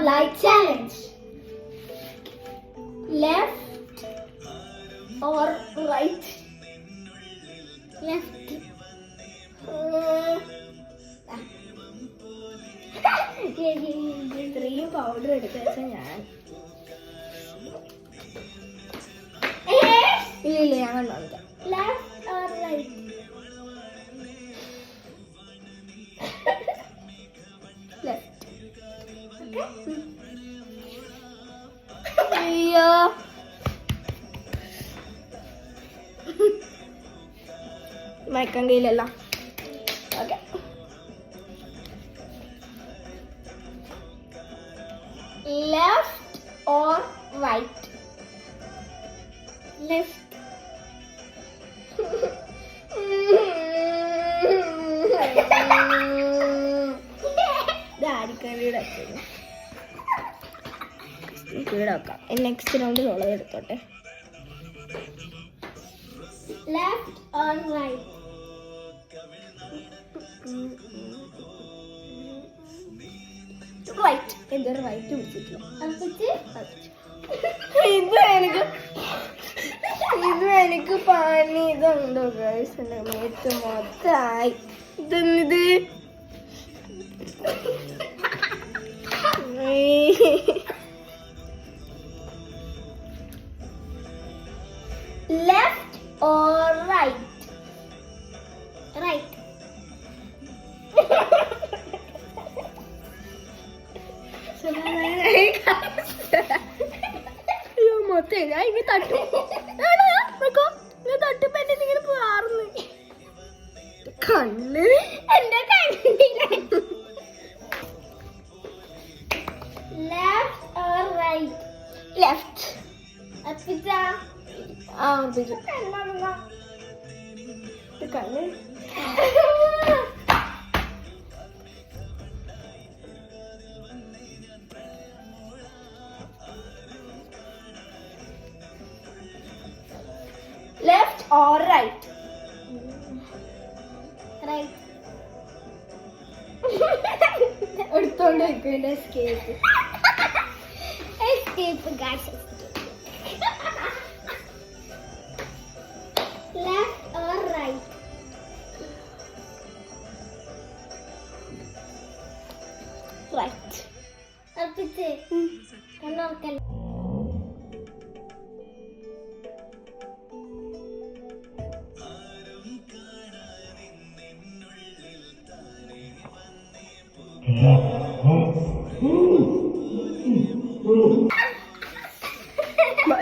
light challenge. Left or right? Left. ഇത്രയും powder എടുത്ത് വെച്ചാൽ ഞാൻ ഇല്ല ഞാൻ കണ്ടോക്കാം. Left or right? Left. Okay. അയ്യോ മയക്കാൻ കയ്യിലല്ല. Okay Left or right? Left. ആരിക്കറിയുടെ ഇവിടെ വെക്കാം. നെക്സ്റ്റ് റൗണ്ട് ഉള്ളത് എടുത്തോട്ടെ. Left or right? റൈറ്റ്. എന്തൊരു റൈറ്റ് പിടിച്ചിട്ടില്ല. ഇത് എനിക്ക് പണി ഇതുണ്ടോ ഗൈസ്? എൻ്റെ മേത്ത് മൊത്തമായി. ഇതെന്നിത് Left or right? Right. മൊത്തം ഞാൻ ഇങ്ങനെ തട്ടു തട്ടുമ്പോ എന്നെ ഇങ്ങനെ മാറുന്നു കണ്ണ്. എന്റെ കണ്ണില്ല. Left or right? ലെഫ്റ്റ്. അപ്പിച്ചാ ആ ഉറപ്പിച്ചു. കണ്ണ് Left or right? Right. എടുത്തോണ്ട് വെക്കും എന്റെ escape. Escape, guys. Left or right? Right. അപ്പിച്ചേ കണ്ണോർക്കല്ല.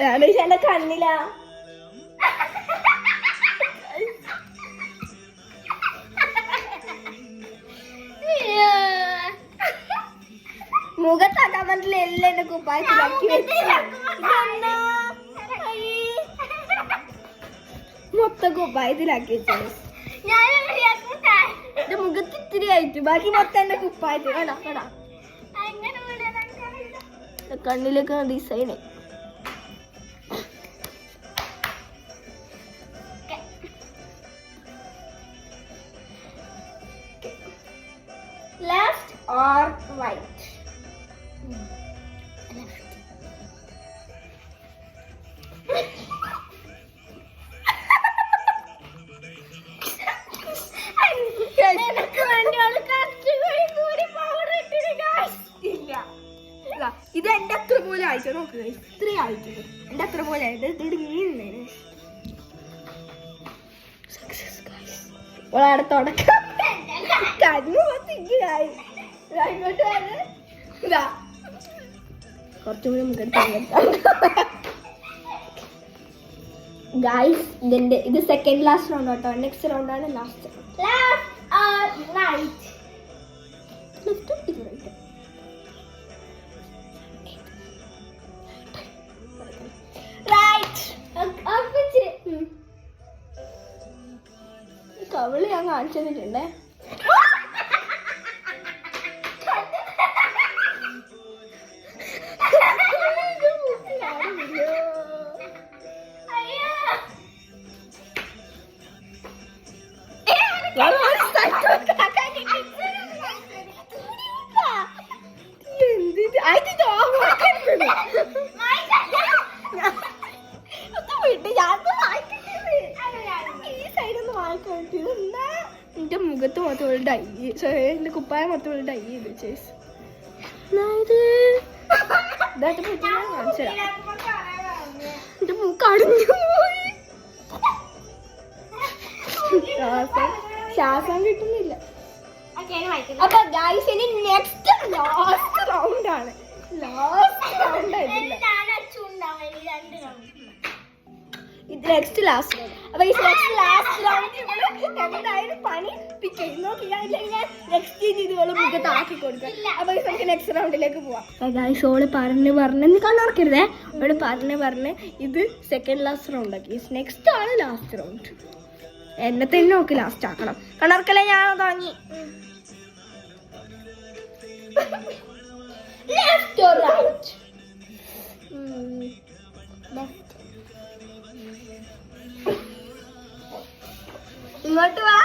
ഞാൻ എന്റെ കണ്ണില മുഖത്താക്കാൻ പറ്റില്ല. എല്ലാം എന്റെ കുപ്പായത്തിലാക്കി വെച്ചു. മൊത്തം കുപ്പായത്തിലാക്കി വെച്ചു. എന്റെ മുഖത്ത് ഇത്തിരി ആയിട്ട് ബാക്കി മൊത്തം എന്റെ കുപ്പായത്തിൽ. വേടാ വേടാ കണ്ണിലൊക്കെ ഡിസൈന്. Left or right? Left. ഇത് എന്റെ അത്ര പോലെ ആയിട്ട് നോക്കുക. ഇത്രയും ആയിട്ടുണ്ട്. എന്റെ അത്ര പോലെ ആയിട്ട് ഇടുങ്ങിയിരുന്നേന്. അവിടെ തുടക്കം കണ്ണു ഇങ്ങനായി. ഇങ്ങോട്ട് വന്ന് ഇതാ കുറച്ചുകൂടി നമുക്ക് ഗൈസ്. ഇത് സെക്കൻഡ് ലാസ്റ്റ് റൗണ്ട് കേട്ടോ. നെക്സ്റ്റ് റൗണ്ടാണ് last. Left or right? Left ഇത് റൈറ്റ്. Right. അപ്പിച്ചേ കവിള് ഞാൻ കാണിച്ചു തന്നിട്ടുണ്ടേ. എന്ത് എന്റെ മുഖത്ത് മൊത്തം ഡൈ എന്റെ കുപ്പായ മൊത്തം ഡൈ ചെയ്ത് ചേച്ചി ഇതായിട്ട് പറ്റി ഞാൻ കാണിച്ചു എന്റെ മൂക്ക് അടിഞ്ഞു പോയി ശ്വാസം കിട്ടുന്നില്ല. അപ്പൊ ഗൈസ് ഇനി നെക്സ്റ്റ് ലാസ്റ്റ് റൗണ്ട് ആണ്. ഇത് നെക്സ്റ്റ് ലാസ്റ്റ് റൗണ്ട്. അപ്പൊ ഈ ലാസ്റ്റ് റൗണ്ട് എന്തായാലും പണി നെക്സ്റ്റ് ഇതുപോലെ മുഖത്ത് ആക്കി കൊടുക്കുക. അപ്പൊ നമുക്ക് നെക്സ്റ്റ് റൗണ്ടിലേക്ക് പോവാം. ഗൈസ് ഓള് പറഞ്ഞ് കണ്ണുറക്കരുതേ. ഓള് പറഞ്ഞ് ഇത് സെക്കൻഡ് ലാസ്റ്റ് റൗണ്ട് ആക്കി. നെക്സ്റ്റ് ആണ് ലാസ്റ്റ് റൗണ്ട്. എന്നെ തന്നെ നോക്കി ലാസ്റ്റ് ആക്കണം. കണ്ണുറക്കല്ലേ ഞാൻ തുടങ്ങി. Left or right? Left. ഇങ്ങോട്ട് വാ.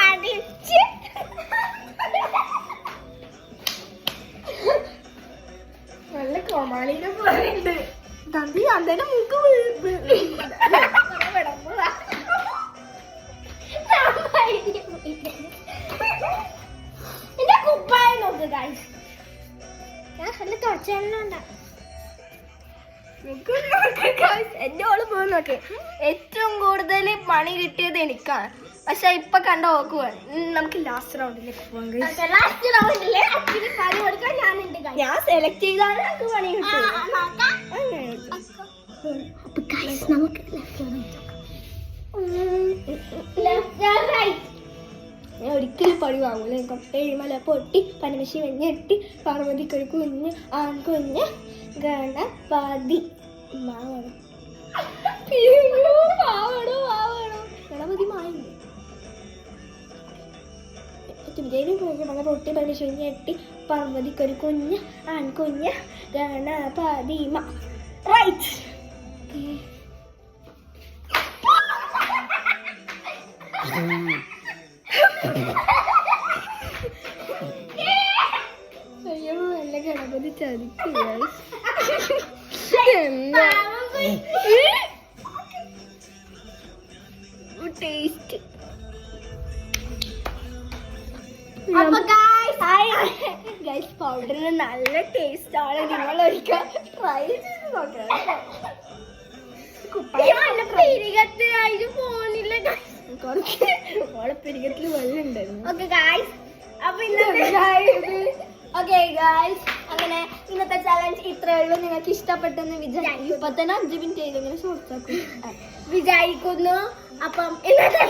അടിച്ച് നല്ല കോമാളിനെ പോലെയുണ്ട്. തമ്പി അന്തേനെ മൂക്ക് എന്റെ കുപ്പായ നോക്ക് ഗൈസ്. ഞാൻ നല്ല തുടച്ചെണ്ണ എന്റെ ഓള് പോയി നോക്കെ. ഏറ്റവും കൂടുതൽ പണി കിട്ടിയത് എനിക്കാണ്. പക്ഷെ ഇപ്പൊ കണ്ട നോക്കുവാണ്. നമുക്ക് ലാസ്റ്റ് റൗണ്ടിലേക്ക് പോകാം. ലാസ്റ്റ് റൗണ്ടില് പണി കൊടുക്കാൻ ഞാൻ സെലക്ട് ചെയ്താണ് നമുക്ക് പണി കിട്ടും. ഞാൻ ഒരിക്കലും പണി വാങ്ങൂല. ഏഴിമല പൊട്ടി പനമശി വെഞ്ഞെട്ടി പാർവതിക്കൊരു കുഞ്ഞ് ആൺകുഞ്ഞ് ഗണപതി ഗണപതി മായില്ലേ പൊട്ടി പനമശി വെഞ്ഞെട്ടി പാർവതിക്കൊരു കുഞ്ഞ് ആൺകുഞ്ഞ് ഗണപതി റൈറ്റ്. അയ്യോ നല്ല ഗണപതി ചതിക്കുക. ടേസ്റ്റ് പൗഡറിന് നല്ല ടേസ്റ്റ് ആണ്. നിങ്ങൾ ഒരിക്കൽ ട്രൈ ചെയ്ത് നോക്കണം. പെരികത്തിൽ വെള്ളം ഉണ്ടായിരുന്നു. അങ്ങനെ ഇന്നത്തെ ചലഞ്ച് ഇത്രയേ ഉള്ളൂ. നിങ്ങൾക്ക് ഇഷ്ടപ്പെട്ടെന്ന് വിചാരിക്കും. ഇപ്പൊ തന്നെ 5 മിനിറ്റ് ചെയ്തെങ്കിലും വിചാരിക്കുന്നു. അപ്പം ഇന്നത്തെ